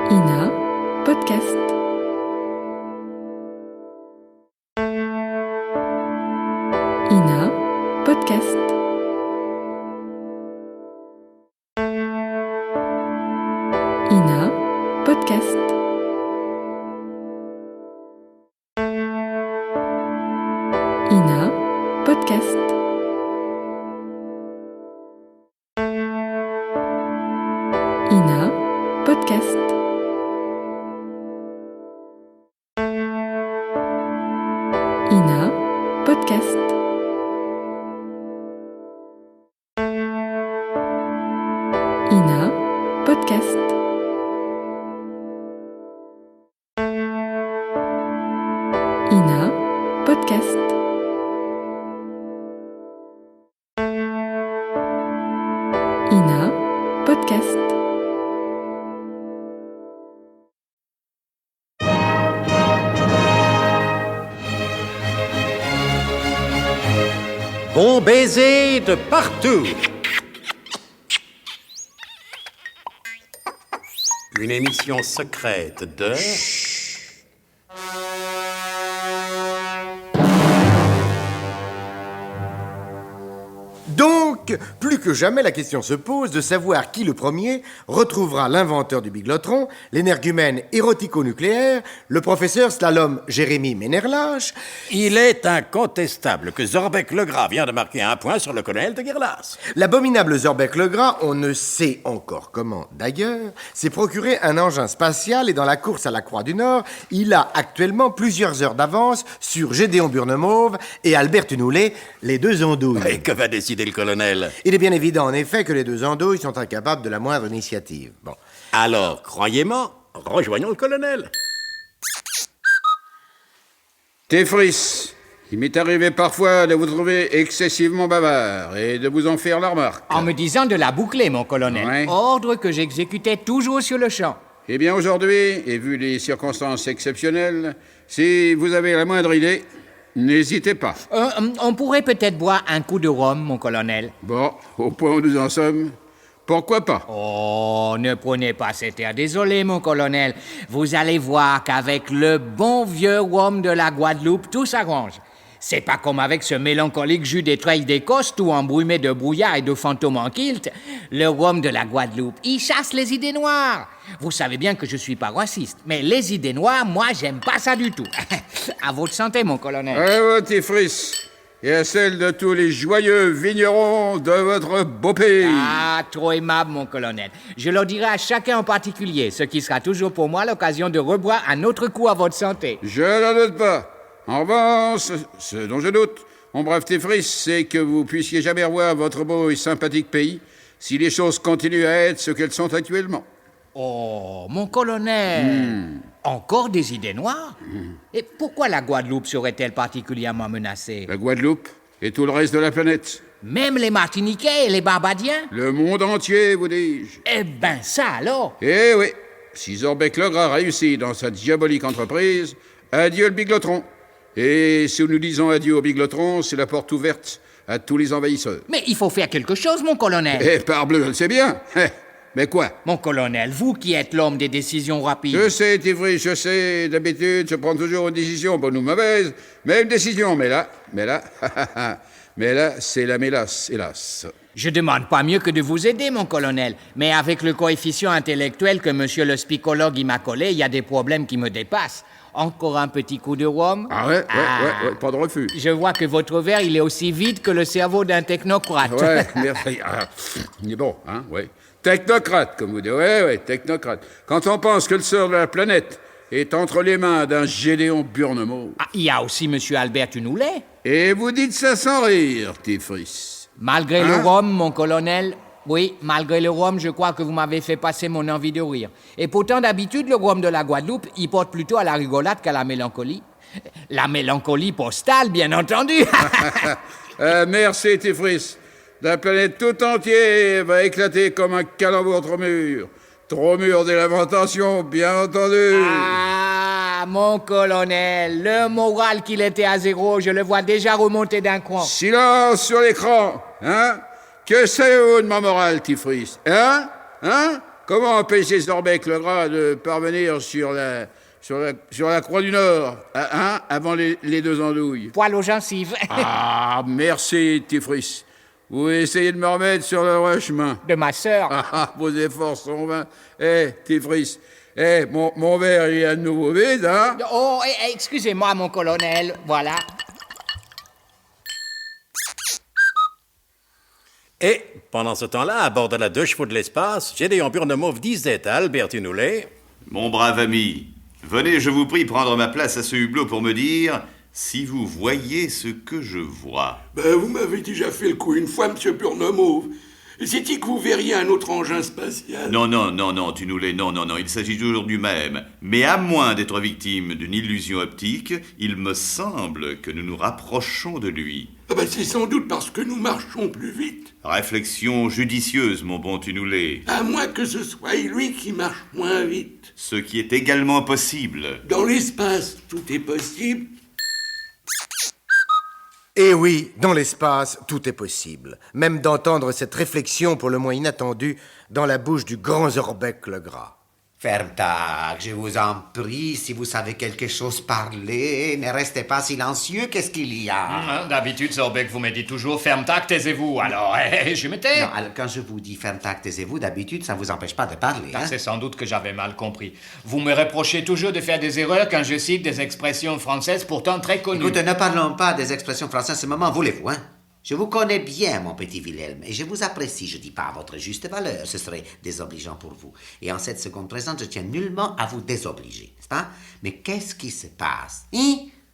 Ina Podcast. Ina Podcast. Ina Podcast. Ina Podcast. Ina Podcast. Ina Podcast. Ina Podcast. Ina Podcast. Ina Podcast. Bon baiser de partout. Une émission secrète de... Donc, plus que jamais, la question se pose de savoir qui le premier retrouvera l'inventeur du biglotron, l'énergumène érotico-nucléaire, le professeur slalom Jérémy Ménerlache. Il est incontestable que Zorbeck-Legras vient de marquer un point sur le colonel de Guerlas. L'abominable Zorbeck-Legras, on ne sait encore comment d'ailleurs, s'est procuré un engin spatial et dans la course à la Croix du Nord, il a actuellement plusieurs heures d'avance sur Gédéon Burnemauve et Albert Tunoulet, les deux andouilles. Et que va décider le colonel? Il est bien évident en effet que les deux andouilles sont incapables de la moindre initiative. Bon. Alors, croyez-moi, rejoignons le colonel. Téfris, il m'est arrivé parfois de vous trouver excessivement bavard et de vous en faire la remarque. En me disant de la boucler, mon colonel. Ouais. Ordre que j'exécutais toujours sur le champ. Eh bien aujourd'hui, et vu les circonstances exceptionnelles, si vous avez la moindre idée, n'hésitez pas. On pourrait peut-être boire un coup de rhum, mon colonel. Bon, au point où nous en sommes, pourquoi pas? Oh, ne prenez pas cet air. Désolé, mon colonel. Vous allez voir qu'avec le bon vieux rhum de la Guadeloupe, tout s'arrange. C'est pas comme avec ce mélancolique jus des treilles d'Écosse, tout embrumé de brouillard et de fantômes en kilt. Le rhum de la Guadeloupe, il chasse les idées noires. Vous savez bien que je suis pas raciste, mais les idées noires, moi, j'aime pas ça du tout. À votre santé, mon colonel. À Téfris, et à celle de tous les joyeux vignerons de votre beau pays. Ah, trop aimable, mon colonel. Je le dirai à chacun en particulier, ce qui sera toujours pour moi l'occasion de reboire un autre coup à votre santé. Je n'en doute pas. En revanche, ce dont je doute, mon brave Téfris, c'est que vous puissiez jamais revoir votre beau et sympathique pays si les choses continuent à être ce qu'elles sont actuellement. Oh, mon colonel. Encore des idées noires? Et pourquoi la Guadeloupe serait-elle particulièrement menacée? La Guadeloupe et tout le reste de la planète. Même les Martiniquais et les Barbadiens? Le monde entier, vous dis-je. Eh ben ça alors! Eh oui, si Zorbeck-Legras réussit dans sa diabolique entreprise, adieu le biglotron. Et si nous disons adieu au biglotron, c'est la porte ouverte à tous les envahisseurs. Mais il faut faire quelque chose, mon colonel. Eh, parbleu, je le sais bien. Mais quoi? Mon colonel, vous qui êtes l'homme des décisions rapides. Je sais, Téfris, je sais. D'habitude, je prends toujours une décision, bonne ou mauvaise, mais une décision. Mais là, c'est la mélasse, hélas. Je demande pas mieux que de vous aider, mon colonel. Mais avec le coefficient intellectuel que monsieur le spicologue y m'a collé, il y a des problèmes qui me dépassent. Encore un petit coup de rhum. Ah ouais, pas de refus. Je vois que votre verre, il est aussi vide que le cerveau d'un technocrate. Ouais, merci. Il est bon, hein, ouais. Technocrate, comme vous dites. Ouais, technocrate. Quand on pense que le sort de la planète est entre les mains d'un Gédéon Burnemauve. Ah, il y a aussi monsieur Albert Tunoulet. Et vous dites ça sans rire, Téfris. Malgré le rhum, mon colonel, oui, malgré le rhum, je crois que vous m'avez fait passer mon envie de rire. Et pourtant, d'habitude, le rhum de la Guadeloupe, il porte plutôt à la rigolade qu'à la mélancolie. La mélancolie postale, bien entendu. Merci, Téfris. La planète tout entière va éclater comme un calembour trop mûr. Trop mûr de lamentation, bien entendu. Ah, mon colonel, le moral qu'il était à zéro, je le vois déjà remonter d'un cran. Silence sur l'écran, hein? Que savez-vous de ma morale, Téfris? Hein? comment empêcher Zorbec le Gras de parvenir sur la Croix du Nord, avant les deux andouilles? Poil aux gencives. Ah, merci, Tifris. Vous essayez de me remettre sur le droit chemin. De ma sœur. Vos efforts sont vains. Tifris, mon verre, il est à nouveau vide, hein? Oh, excusez-moi, mon colonel. Voilà. Et, pendant ce temps-là, à bord de la 2 chevaux de l'espace, Gédéon Burnemauve disait à Albert Tinoulet: Mon brave ami, venez, je vous prie, prendre ma place à ce hublot pour me dire si vous voyez ce que je vois. Vous m'avez déjà fait le coup une fois, monsieur Burnemauve. C'est-il que vous verriez un autre engin spatial? Non, Tinoulet, non, il s'agit toujours du même. Mais à moins d'être victime d'une illusion optique, il me semble que nous nous rapprochons de lui. C'est sans doute parce que nous marchons plus vite. Réflexion judicieuse, mon bon Tinoulet. À moins que ce soit lui qui marche moins vite. Ce qui est également possible. Dans l'espace, tout est possible. Et oui, dans l'espace, tout est possible. Même d'entendre cette réflexion pour le moins inattendue dans la bouche du grand Zorbec le Gras. Fermtag, je vous en prie, si vous savez quelque chose, parlez. Ne restez pas silencieux, qu'est-ce qu'il y a? D'habitude, Zorbec, vous me dites toujours Fermtag, taisez-vous. Alors, je me tais. Non, alors quand je vous dis Fermtag, taisez-vous, d'habitude, ça ne vous empêche pas de parler. Hein? C'est sans doute que j'avais mal compris. Vous me reprochez toujours de faire des erreurs quand je cite des expressions françaises pourtant très connues. Écoutez, ne parlons pas des expressions françaises à ce moment, voulez-vous, hein? Je vous connais bien, mon petit Wilhelm, et je vous apprécie, je dis pas à votre juste valeur, ce serait désobligeant pour vous. Et en cette seconde présente, je tiens nullement à vous désobliger, n'est-ce pas? Mais qu'est-ce qui se passe?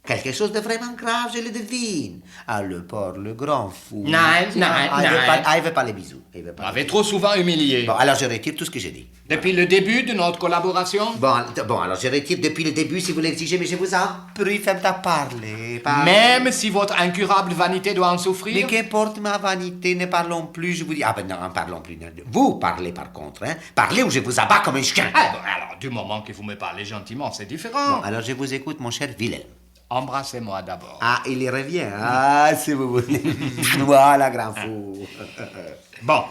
Quelque chose de vraiment grave, je le devine. Le porc, le grand fou. Non. Il veut pas les bisous. Vous m'avez trop souvent humilié. Bon, alors je retire tout ce que j'ai dit. Depuis le début de notre collaboration? Bon, alors je retire depuis le début si vous l'exigez, mais je vous en prie, faites-moi parler. Même si votre incurable vanité doit en souffrir? Mais qu'importe ma vanité, ne parlons plus, je vous dis. Non, parlons plus. Vous parlez par contre, hein. Parlez ou je vous abats comme un chien. Alors, du moment que vous me parlez gentiment, c'est différent. Bon, alors je vous écoute, mon cher Wilhelm. Embrassez-moi d'abord. Il y revient. Si vous voulez. Voilà, grand fou. Bon,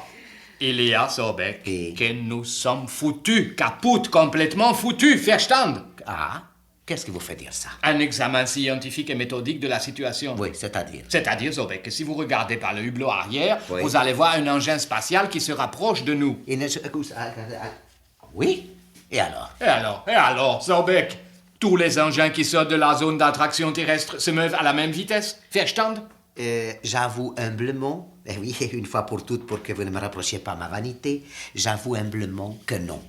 il y a, Zorbec, que nous sommes foutus, kaput, complètement foutus, verstand. Qu'est-ce qui vous fait dire ça? Un examen scientifique et méthodique de la situation. Oui, c'est-à-dire? C'est-à-dire, Zorbec, que si vous regardez par le hublot arrière, vous allez voir un engin spatial qui se rapproche de nous. Oui? Et alors? Et alors, Zorbec? Tous les engins qui sortent de la zone d'attraction terrestre se meuvent à la même vitesse. Verstand? J'avoue humblement, oui, une fois pour toutes, pour que vous ne me reprochiez pas ma vanité, j'avoue humblement que non.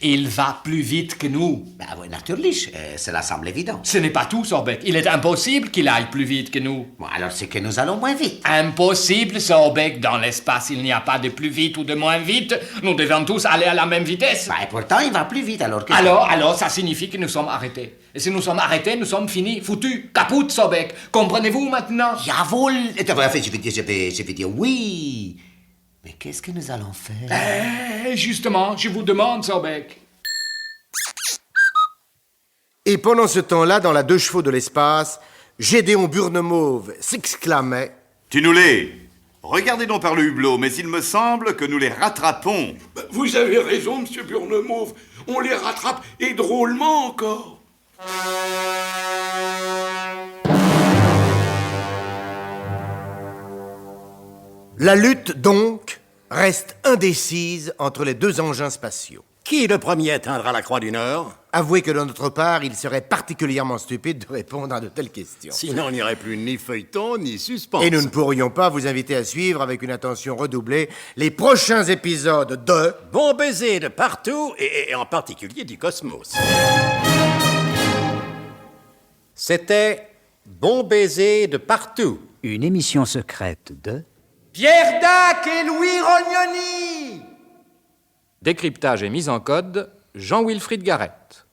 Il va plus vite que nous. Oui, natürlich, cela semble évident. Ce n'est pas tout, Zorbec. Il est impossible qu'il aille plus vite que nous. Bon, alors c'est que nous allons moins vite. Impossible, Zorbec. Dans l'espace, il n'y a pas de plus vite ou de moins vite. Nous devons tous aller à la même vitesse. Et pourtant, il va plus vite, alors que... Alors, ça signifie que nous sommes arrêtés. Et si nous sommes arrêtés, nous sommes finis, foutus, kaput, Zorbec. Comprenez-vous maintenant? Jawohl. Je vais dire oui. Mais qu'est-ce que nous allons faire? Justement, je vous demande, Zorbec. Et pendant ce temps-là, dans la 2 chevaux de l'espace, Gédéon Burnemauve s'exclamait: Tinoulet, regardez donc par le hublot, mais il me semble que nous les rattrapons. Vous avez raison, monsieur Burnemauve. On les rattrape, et drôlement encore. La lutte, donc, reste indécise entre les 2 engins spatiaux. Qui le premier atteindra la Croix du Nord? Avouez que de notre part, il serait particulièrement stupide de répondre à de telles questions. Sinon, il n'y aurait plus ni feuilleton, ni suspense. Et nous ne pourrions pas vous inviter à suivre, avec une attention redoublée, les prochains épisodes de... Bon baiser de partout, et en particulier du cosmos. C'était Bon baiser de partout. Une émission secrète de... Pierre Dac et Louis Rognoni. Décryptage et mise en code, Jean-Wilfried Garrett.